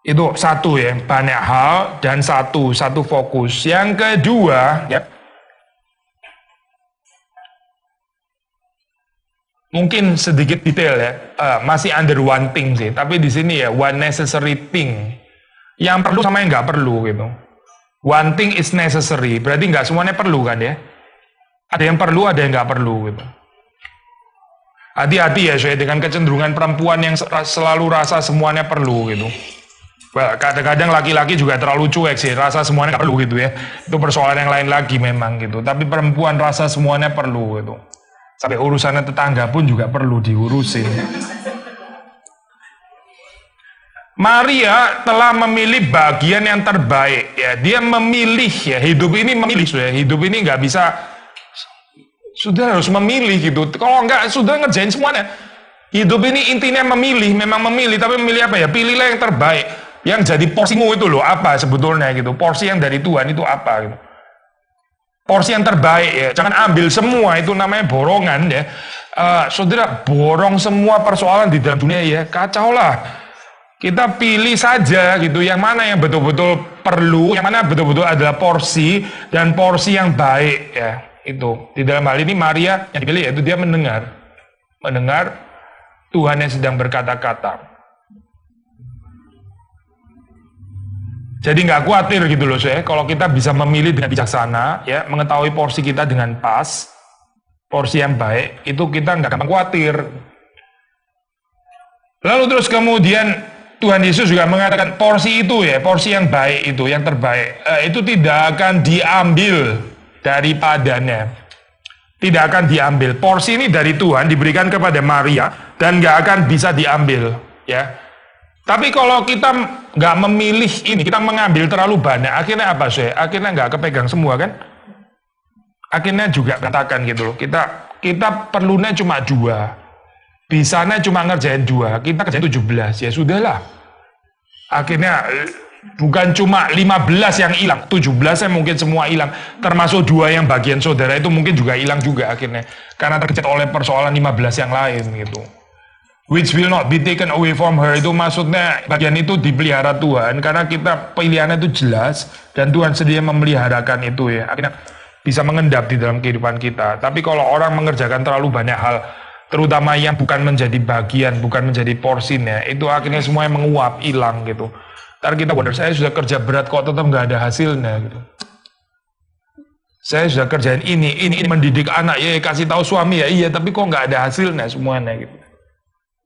Itu satu ya, banyak hal dan satu fokus. Yang kedua ya. Mungkin sedikit detail ya, masih under one thing sih, tapi di sini ya one necessary thing, yang perlu sama yang nggak perlu gitu. One thing is necessary, berarti nggak semuanya perlu kan ya? Ada yang perlu, ada yang nggak perlu gitu. Hati-hati ya saya dengan kecenderungan perempuan yang selalu rasa semuanya perlu gitu. Kadang-kadang laki-laki juga terlalu cuek sih, rasa semuanya nggak perlu gitu ya. Itu persoalan yang lain lagi memang gitu. Tapi perempuan rasa semuanya perlu gitu. Sampai urusannya tetangga pun juga perlu diurusin. Maria telah memilih bagian yang terbaik ya. Dia memilih ya, hidup ini memilih ya. Hidup ini nggak bisa, sudah harus memilih gitu. Kalau nggak sudah ngerjain semuanya. Hidup ini intinya memilih, memang memilih, tapi memilih apa ya? Pilihlah yang terbaik. Yang jadi porsimu itu loh apa sebetulnya gitu. Porsi yang dari Tuhan itu apa gitu. Porsi yang terbaik ya, jangan ambil semua, itu namanya borongan ya. Saudara, borong semua persoalan di dalam dunia ya, kacau lah. Kita pilih saja gitu, yang mana yang betul-betul perlu, yang mana betul-betul adalah porsi, dan porsi yang baik ya. Itu, di dalam hal ini Maria yang dipilih yaitu dia mendengar Tuhan yang sedang berkata-kata. Jadi nggak khawatir gitu loh saya, kalau kita bisa memilih dengan bijaksana, ya mengetahui porsi kita dengan pas, porsi yang baik, itu kita nggak gampang khawatir. Lalu terus kemudian Tuhan Yesus juga mengatakan porsi itu ya, porsi yang baik itu, yang terbaik, itu tidak akan diambil daripadanya. Tidak akan diambil. Porsi ini dari Tuhan diberikan kepada Maria dan nggak akan bisa diambil, ya. Tapi kalau kita nggak memilih ini, kita mengambil terlalu banyak, akhirnya apa sih? Akhirnya nggak kepegang semua kan? Akhirnya juga katakan gitu loh, kita perlunya cuma 2, bisanya cuma ngerjain 2, kita kerjain 17, ya sudahlah. Akhirnya bukan cuma 15 yang hilang, 17-nya mungkin semua hilang, termasuk 2 yang bagian saudara itu mungkin juga hilang juga akhirnya, karena terkejar oleh persoalan 15 yang lain gitu. Which will not be taken away from her, itu maksudnya bagian itu dipelihara Tuhan karena kita pilihannya itu jelas dan Tuhan sedia memeliharakan itu ya, akhirnya bisa mengendap di dalam kehidupan kita. Tapi kalau orang mengerjakan terlalu banyak hal, terutama yang bukan menjadi bagian, bukan menjadi porsinya, itu akhirnya semuanya menguap, hilang gitu. Ntar kita wonder, saya sudah kerja berat kok tetap nggak ada hasilnya gitu. Saya sudah kerjain ini mendidik anak ya, kasih tahu suami ya iya, tapi kok nggak ada hasilnya semuanya gitu.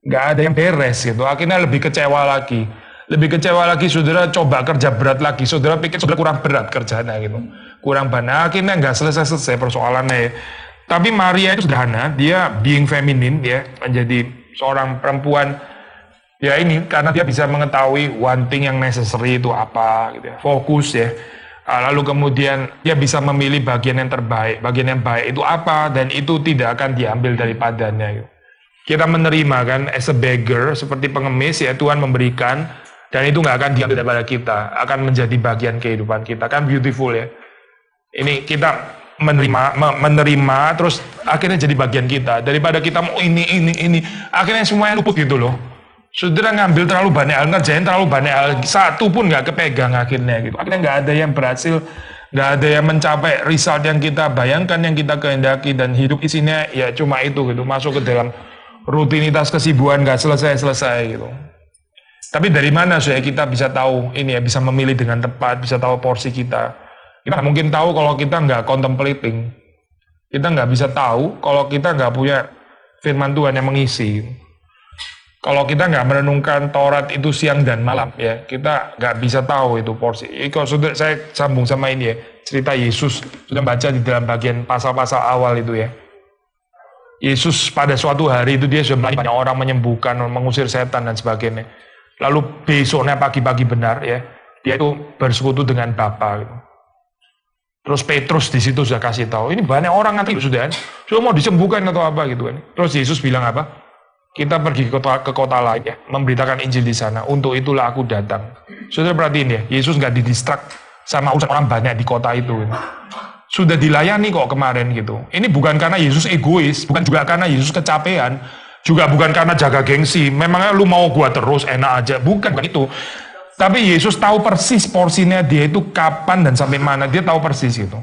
Nggak ada yang beres gitu, akhirnya lebih kecewa lagi. Lebih kecewa lagi saudara coba kerja berat lagi, saudara pikir saudara kurang berat kerjanya gitu, kurang banyak, akhirnya nggak selesai persoalannya ya. Tapi Maria itu sederhana, dia being feminin ya, menjadi seorang perempuan ya ini karena dia bisa mengetahui one thing yang necessary itu apa gitu ya, fokus ya. Lalu kemudian dia bisa memilih bagian yang terbaik, bagian yang baik itu apa, dan itu tidak akan diambil daripadanya gitu. Kita menerima kan as a beggar, seperti pengemis ya, Tuhan memberikan, dan itu nggak akan diambil daripada kita, akan menjadi bagian kehidupan kita, kan beautiful ya. Ini kita menerima, terus akhirnya jadi bagian kita, daripada kita mau ini, akhirnya semuanya luput gitu loh. Saudara ngambil terlalu banyak hal, ngerjain terlalu banyak hal, satu pun nggak kepegang akhirnya gitu. Akhirnya nggak ada yang berhasil, nggak ada yang mencapai result yang kita bayangkan, yang kita kehendaki, dan hidup isinya ya cuma itu gitu, masuk ke dalam rutinitas kesibukan nggak selesai gitu. Tapi dari mana supaya kita bisa tahu ini ya, bisa memilih dengan tepat, bisa tahu porsi kita. Kita nggak mungkin tahu kalau kita nggak contemplating. Kita nggak bisa tahu kalau kita nggak punya firman Tuhan yang mengisi. Kalau kita nggak merenungkan Taurat itu siang dan malam ya, kita nggak bisa tahu itu porsi. Kalau sudah saya sambung sama ini ya, cerita Yesus, sudah baca di dalam bagian pasal-pasal awal itu ya. Yesus pada suatu hari itu dia sudah banyak orang menyembuhkan, mengusir setan dan sebagainya. Lalu besoknya pagi-pagi benar ya, dia itu bersekutu dengan Bapa gitu. Terus Petrus di situ sudah kasih tahu, ini banyak orang nanti sudah mau disembuhkan atau apa gitu kan. Terus Yesus bilang apa? Kita pergi ke kota lain ya, memberitakan Injil di sana. Untuk itulah aku datang. Saudara perhatiin ya, Yesus nggak didistrak sama urusan orang banyak di kota itu. Gitu. Sudah dilayani kok kemarin gitu. Ini bukan karena Yesus egois, bukan juga karena Yesus kecapean. Juga bukan karena jaga gengsi, memangnya lu mau gua terus enak aja, bukan itu. Tapi Yesus tahu persis porsinya dia itu kapan dan sampai mana, dia tahu persis gitu.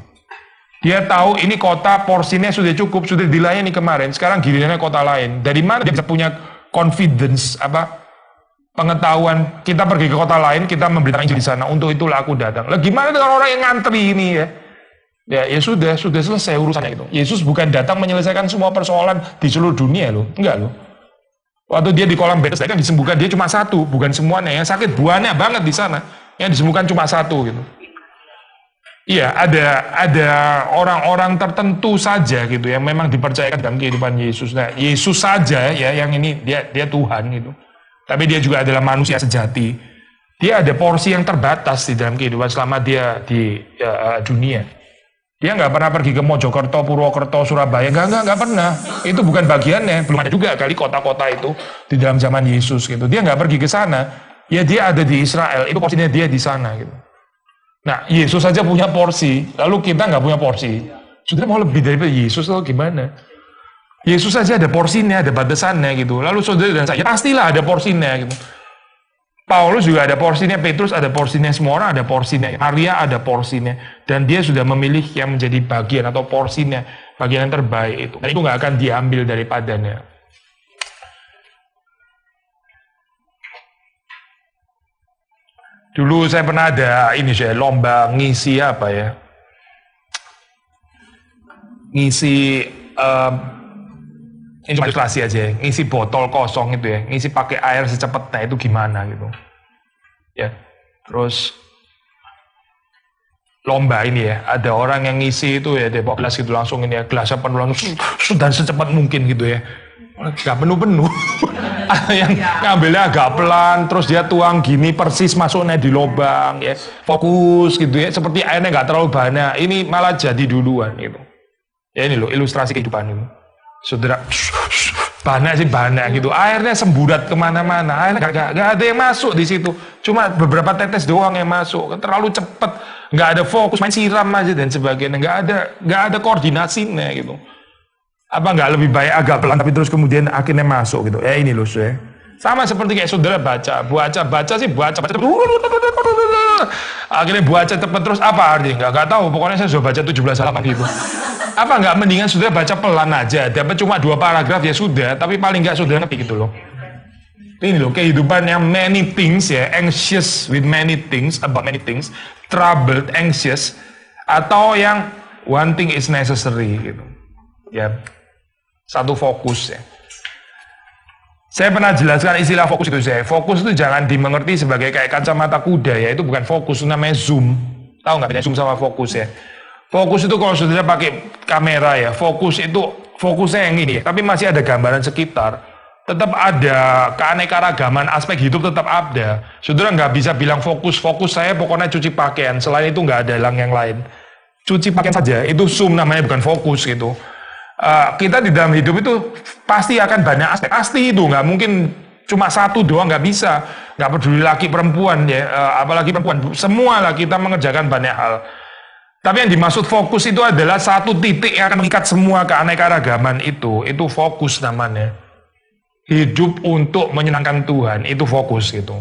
Dia tahu ini kota porsinya sudah cukup, sudah dilayani kemarin, sekarang gilirannya kota lain. Dari mana dia bisa punya confidence, pengetahuan, kita pergi ke kota lain, kita memberitakan Injil di sana, untuk itulah aku datang. Lah gimana dengan orang yang ngantri ini ya? Ya sudah selesai urusannya itu. Yesus bukan datang menyelesaikan semua persoalan di seluruh dunia loh, enggak loh. Waktu dia di kolam Bethesda kan disembuhkan dia cuma satu, bukan semuanya. Yang sakit banyak banget di sana, yang disembuhkan cuma satu gitu. Iya, ada orang-orang tertentu saja gitu yang memang dipercayakan dalam kehidupan Yesus. Nah, Yesus saja ya yang ini dia Tuhan gitu. Tapi dia juga adalah manusia sejati. Dia ada porsi yang terbatas di dalam kehidupan selama dia di dunia. Dia nggak pernah pergi ke Mojokerto, Purwokerto, Surabaya, nggak pernah. Itu bukan bagiannya. Belum ada juga kali kota-kota itu di dalam zaman Yesus gitu. Dia nggak pergi ke sana. Ya dia ada di Israel. Itu porsinya dia di sana gitu. Nah, Yesus saja punya porsi, lalu kita nggak punya porsi. Sudah mau lebih dari Yesus atau gimana? Yesus saja ada porsinya, ada batasannya gitu. Lalu saudara dan saya pastilah ada porsinya gitu. Paulus juga ada porsinya, Petrus ada porsinya, semua orang ada porsinya, Maria ada porsinya, dan dia sudah memilih yang menjadi bagian atau porsinya, bagian yang terbaik itu. Dan itu nggak akan diambil daripadanya. Dulu saya pernah ada lomba ngisi apa ya? Ngisi ini cuma ilustrasi aja, ngisi botol kosong itu ya, ngisi pakai air secepatnya itu gimana gitu. Ya, terus lomba ini ya, ada orang yang ngisi itu ya, dia bawa gelas gitu langsung ini ya, gelasnya penuh langsung sudah secepat mungkin gitu ya. Gak penuh-penuh. Yang ngambilnya agak pelan, terus dia tuang gini persis masuknya di lubang ya, fokus gitu ya, seperti airnya nggak terlalu banyak. Ini malah jadi duluan gitu. Ya ini loh ilustrasi kehidupan itu. Saudara, banyak gitu, airnya semburat kemana-mana, airnya nggak ada yang masuk di situ, cuma beberapa tetes doang yang masuk, terlalu cepat, nggak ada fokus, main siram aja dan sebagainya, nggak ada koordinasinya gitu. Apa nggak lebih baik agak pelan tapi terus kemudian akhirnya masuk gitu? Ya ini loh saya. Sama seperti kayak saudara baca akhirnya baca cepat terus apa artinya? Nggak tahu, pokoknya saya sudah baca 17 halaman gitu. Apa nggak mendingan sudah baca pelan aja, dapat cuma 2 paragraf ya sudah, tapi paling nggak sudah ngerti gitu loh. Ini loh kehidupan yang many things ya, anxious with many things, about many things, troubled, anxious, atau yang one thing is necessary gitu. Ya, satu fokus ya. Saya pernah jelaskan istilah fokus itu saya. Fokus itu jangan dimengerti sebagai kayak kacamata kuda ya. Itu bukan fokus, itu namanya zoom. Tahu nggak bedanya zoom sama fokus ya? Fokus itu kalau saudara pakai kamera ya, fokus itu fokusnya yang ini. Tapi masih ada gambaran sekitar. Tetap ada keanekaragaman aspek hidup tetap ada. Saudara nggak bisa bilang fokus saya pokoknya cuci pakaian. Selain itu nggak ada yang lain. Cuci pakaian saja, itu zoom namanya bukan fokus gitu. Kita di dalam hidup itu pasti akan banyak aspek, pasti itu nggak mungkin cuma satu doang, nggak bisa, nggak peduli laki perempuan ya, apalagi perempuan, semua lah kita mengerjakan banyak hal. Tapi yang dimaksud fokus itu adalah satu titik yang akan mengikat semua keanekaragaman itu fokus namanya. Hidup untuk menyenangkan Tuhan, itu fokus gitu.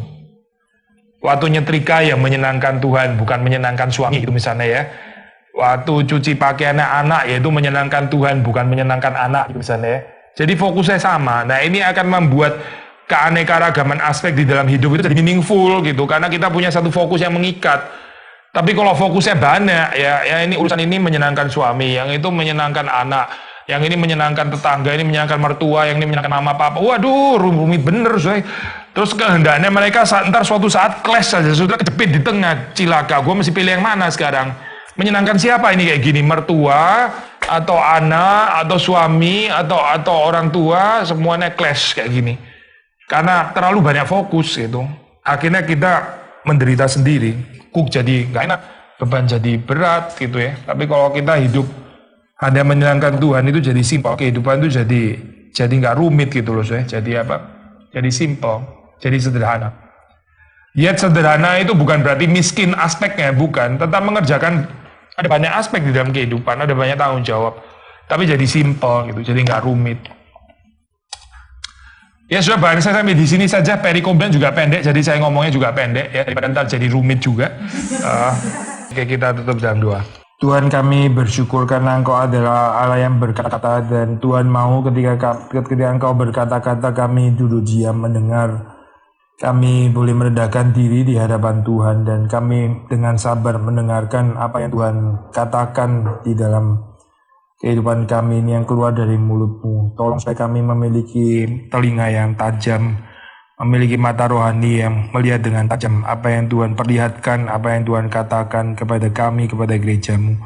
Waktu nyetrika yang menyenangkan Tuhan, bukan menyenangkan suami itu misalnya ya. Waktu cuci pakaiannya anak, yaitu menyenangkan Tuhan, bukan menyenangkan anak misalnya. Jadi fokusnya sama. Nah ini akan membuat keanekaragaman aspek di dalam hidup itu jadi meaningful gitu, karena kita punya satu fokus yang mengikat. Tapi kalau fokusnya banyak, ya ini urusan ini menyenangkan suami, yang itu menyenangkan anak, yang ini menyenangkan tetangga, ini menyenangkan mertua, yang ini menyenangkan mama papa. Waduh, rumit bener, Zoy. Terus kehendaknya mereka ntar suatu saat clash saja, sudah kejepit di tengah, cilaka. Gue mesti pilih yang mana sekarang? Menyenangkan siapa ini kayak gini? Mertua atau anak atau suami atau orang tua, semuanya clash kayak gini. Karena terlalu banyak fokus gitu. Akhirnya kita menderita sendiri. Kuk jadi nggak enak, beban jadi berat gitu ya. Tapi kalau kita hidup hanya menyenangkan Tuhan itu jadi simpel. Kehidupan itu jadi nggak rumit gitu loh saya. Jadi apa? Jadi simpel, jadi sederhana. Yet sederhana itu bukan berarti miskin aspeknya, bukan. Tetap mengerjakan, ada banyak aspek di dalam kehidupan, ada banyak tanggung jawab. Tapi jadi simpel gitu, jadi nggak rumit. Ya sudah, bahkan saya sampai di sini saja. Perikopnya juga pendek, jadi saya ngomongnya juga pendek ya, daripada ntar jadi rumit juga. Oke, kita tutup dalam doa. Tuhan, kami bersyukur karena Engkau adalah Allah yang berkata-kata, dan Tuhan mau ketika Engkau berkata-kata kami duduk diam mendengar. Kami boleh merendahkan diri di hadapan Tuhan, dan kami dengan sabar mendengarkan apa yang Tuhan katakan di dalam kehidupan kami ini yang keluar dari mulut-Mu. Tolong supaya kami memiliki telinga yang tajam, memiliki mata rohani yang melihat dengan tajam apa yang Tuhan perlihatkan, apa yang Tuhan katakan kepada kami, kepada gereja-Mu.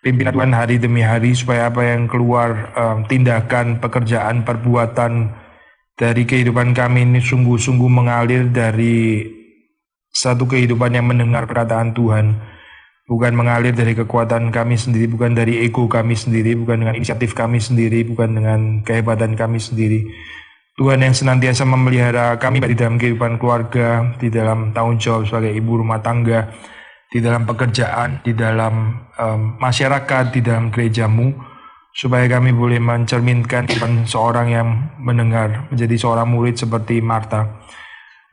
Pimpin Tuhan hari demi hari supaya apa yang keluar, tindakan, pekerjaan, perbuatan dari kehidupan kami ini sungguh-sungguh mengalir dari satu kehidupan yang mendengar perkataan Tuhan. Bukan mengalir dari kekuatan kami sendiri, bukan dari ego kami sendiri, bukan dengan inisiatif kami sendiri, bukan dengan kehebatan kami sendiri. Tuhan yang senantiasa memelihara kami di dalam kehidupan keluarga, di dalam tanggung jawab sebagai ibu rumah tangga, di dalam pekerjaan, di dalam masyarakat, di dalam gereja-Mu, supaya kami boleh mencerminkan seorang yang mendengar, menjadi seorang murid seperti Marta.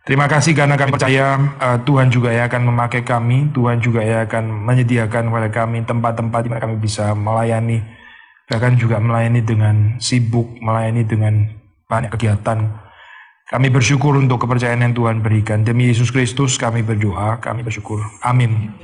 Terima kasih karena kami percaya Tuhan juga yang akan memakai kami, Tuhan juga yang akan menyediakan kepada kami tempat-tempat di mana kami bisa melayani, bahkan juga melayani dengan sibuk, melayani dengan banyak kegiatan. Kami bersyukur untuk kepercayaan yang Tuhan berikan. Demi Yesus Kristus kami berdoa, kami bersyukur. Amin.